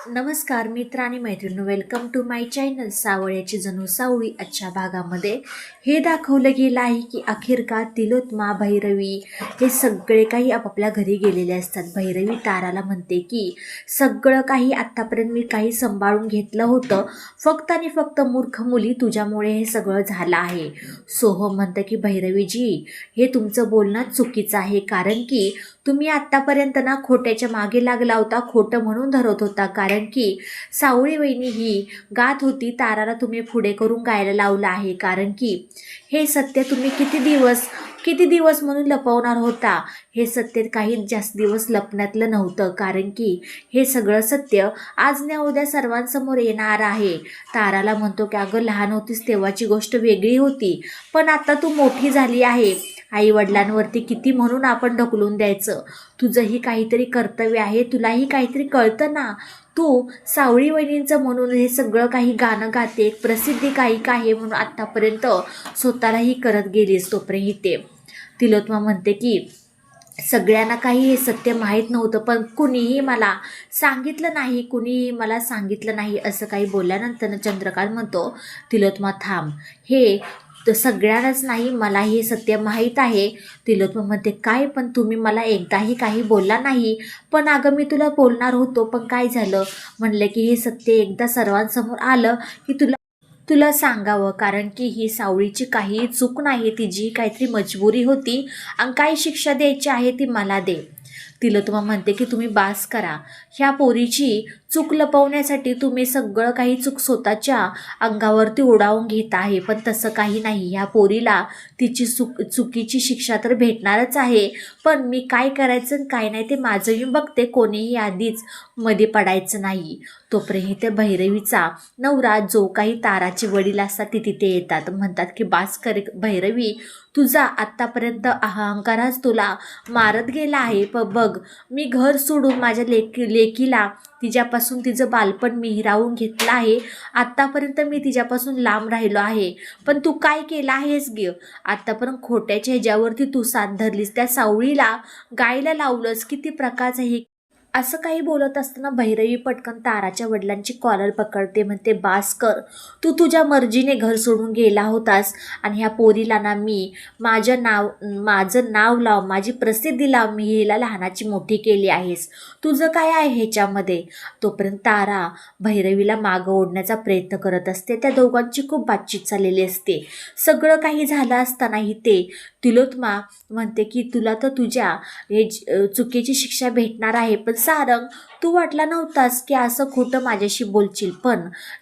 नमस्कार मित्र आणि मैत्रिणी, वेलकम टू माय चॅनल. सावळ्याची जणू सावळी आजच्या भागामध्ये हे दाखवलं गेलं आहे की अखेरकार तिलोत्मा, भैरवी हे सगळे काही आपापल्या घरी गेलेले असतात. भैरवी ताराला म्हणते की सगळं काही आत्तापर्यंत मी काही सांभाळून घेतलं होतं, फक्त आणि फक्त मूर्ख मुली तुझ्यामुळे हे सगळं झालं आहे. सोहम म्हणतं की भैरवीजी, हे तुमचं बोलणं चुकीचं आहे, कारण की तुम्ही आत्तापर्यंत ना खोट्याच्या मागे लागला होता, खोटं म्हणून धरत होता. कारण की सावळी वहिनी ही गात होती, ताराला तुम्ही पुढे करून गायला लावलं आहे. कारण की हे सत्य तुम्ही किती दिवस म्हणून लपवणार होता. हे सत्य काही जास्त दिवस लपण्यातलं नव्हतं, कारण की हे सगळं सत्य आज न उद्या सर्वांसमोर येणार आहे. ताराला म्हणतो की अगं, लहान होतीस तेव्हाची गोष्ट वेगळी होती, पण आता तू मोठी झाली आहे. आई वडिलांवरती किती म्हणून आपण ढकलून द्यायचं. तुझंही काहीतरी कर्तव्य आहे, तुलाही काहीतरी कळतं ना. तू सावळी वहिनींचं म्हणून हे सगळं काही गाणं गाते, एक प्रसिद्धी गायिका आहे म्हणून आत्तापर्यंत स्वतःलाही करत गेलीस. तोपर्यंत ते तिलोत्मा म्हणते की सगळ्यांना काही हे सत्य माहीत नव्हतं, पण कुणीही मला सांगितलं नाही, असं काही बोलल्यानंतर चंद्रकांत म्हणतो तिलोत्मा थांब, हे तर सगळ्यांनाच नाही, मला हे सत्य माहीत आहे. तिलोत्मा म्हणते काय, पण तुम्ही मला एकदाही काही बोलला नाही. पण अगं, मी तुला बोलणार होतो, पण काय झालं म्हणलं की हे सत्य एकदा सर्वांसमोर आलं की तुला सांगावं, कारण की ही सावळीची काही चूक नाही, तिची काहीतरी मजबुरी होती आणि काय शिक्षा द्यायची आहे ती मला दे. तिलोत्मा म्हणते की तुम्ही बास करा. ह्या पोरीची चूक लपवण्यासाठी तुम्ही सगळं काही चूक स्वतःच्या अंगावरती ओढावून घेत आहे, पण तसं काही नाही. ह्या पोरीला तिची चुकीची शिक्षा तर भेटणारच आहे, पण मी काय करायचं काय नाही ते माझं मी बघते, कोणीही आधीच मध्ये पडायचं नाही. तोपर्यंत भैरवीचा नवरा, जो काही ताराचे वडील असतात, ते तिथे येतात. म्हणतात की बास कर भैरवी, तुझा आत्तापर्यंत अहंकारच तुला मारत गेला आहे. बघ, मी घर सोडून माझ्या लेकीला तिच्यापासून तिचं बालपण मी हिरावून घेतलं आहे. आत्तापर्यंत मी तिच्यापासून लांब राहिलो आहे, पण तू काय केलं आहेस गे? आत्तापर्यंत खोट्याच्या ह्याच्यावरती तू साथ धरलीस, त्या सावळीला गायला लावलंस, किती प्रकारचं हे. असं काही बोलत असताना भैरवी पटकन ताराच्या वडिलांची कॉलर पकडते. म्हणते बास कर, तू तुझ्या मर्जीने घर सोडून गेला होतास आणि ह्या पोरीला ना मी माझं नाव लाव, माझी प्रसिद्धी लाव, मी हिला लहानाची मोठी केली आहेस, तुझं काय आहे ह्याच्यामध्ये. तोपर्यंत तारा भैरवीला मागं ओढण्याचा प्रयत्न करत असते. त्या दोघांची खूप बातचीत चाललेली असते. सगळं काही झालं असतानाही ते तिलोत्मा म्हणते की तुला तर तुझ्या चुकीची शिक्षा भेटणार आहे, पण सारंग, तू वाटला नव्हतास की असं खोटं माझ्याशी बोलशील. पण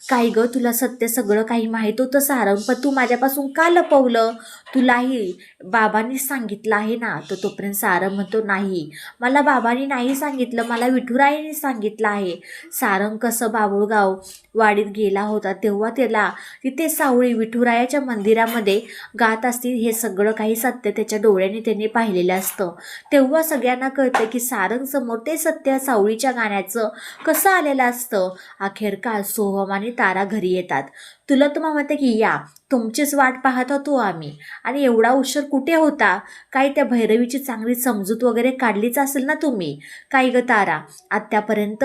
काय ग, तुला सत्य सगळं काही माहीत होतं सारंग, पण तू माझ्यापासून का लपवलं? तुलाही बाबांनी सांगितलं आहे ना. तर तोपर्यंत सारंग म्हणतो नाही, मला बाबांनी नाही सांगितलं, मला विठुरायाने सांगितलं आहे. सारंग कसं बाबुळगाव वाडीत गेला होता, तेव्हा त्याला तिथे सावळी विठुरायाच्या मंदिरामध्ये गात असतील, हे सगळं काही सत्य त्याच्या डोळ्याने त्याने पाहिलेलं असतं. तेव्हा सगळ्यांना कळतं की सारंग समोर ते सत्य सावळीच्या गाण्याचं कसं आलेलं असतं. अखेरकार सोहम आणि तारा घरी येतात. तिलोत्मा म्हणते की या, तुमचीच वाट पाहत होतो आम्ही, आणि एवढा उशीर कुठे होता? काय त्या भैरवीची चांगली समजूत वगैरे काढलीच असेल ना तुम्ही. काय ग तारा, आत्तापर्यंत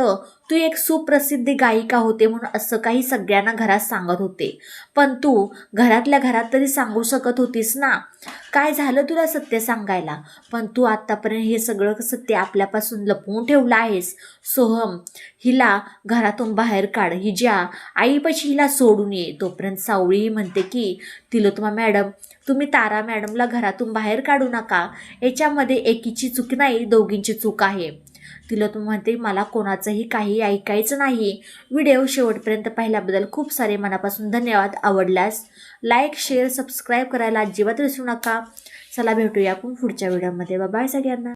तू एक सुप्रसिद्ध गायिका होते म्हणून असं काही सगळ्यांना घरात सांगत होते, पण तू घरातल्या घरात तरी सांगू शकत होतीस ना. काय झालं तुला सत्य सांगायला, पण तू आत्तापर्यंत हे सगळं सत्य आपल्यापासून लपवून ठेवलं आहेस. सोहम, हिला घरातून बाहेर काढ, हिच्या आईपाशी हिला सोडून ये. तोपर्यंत सावळी म्हणते की तिलोत्मा मॅडम, तुम्ही तारा मॅडमला घरातून बाहेर काढू नका, याच्यामध्ये एकीची चूक नाही, दोघींची चूक आहे. तिलोत्मा म्हणते मला कोणाचंही काही ऐकायचं नाही. व्हिडिओ शेवटपर्यंत पाहिल्याबद्दल खूप सारे मनापासून धन्यवाद. आवडल्यास लाईक, शेअर, सबस्क्राईब करायला अजिबात विसरू नका. चला भेटूया आपण पुढच्या व्हिडिओमध्ये. बाय सगळ्यांना.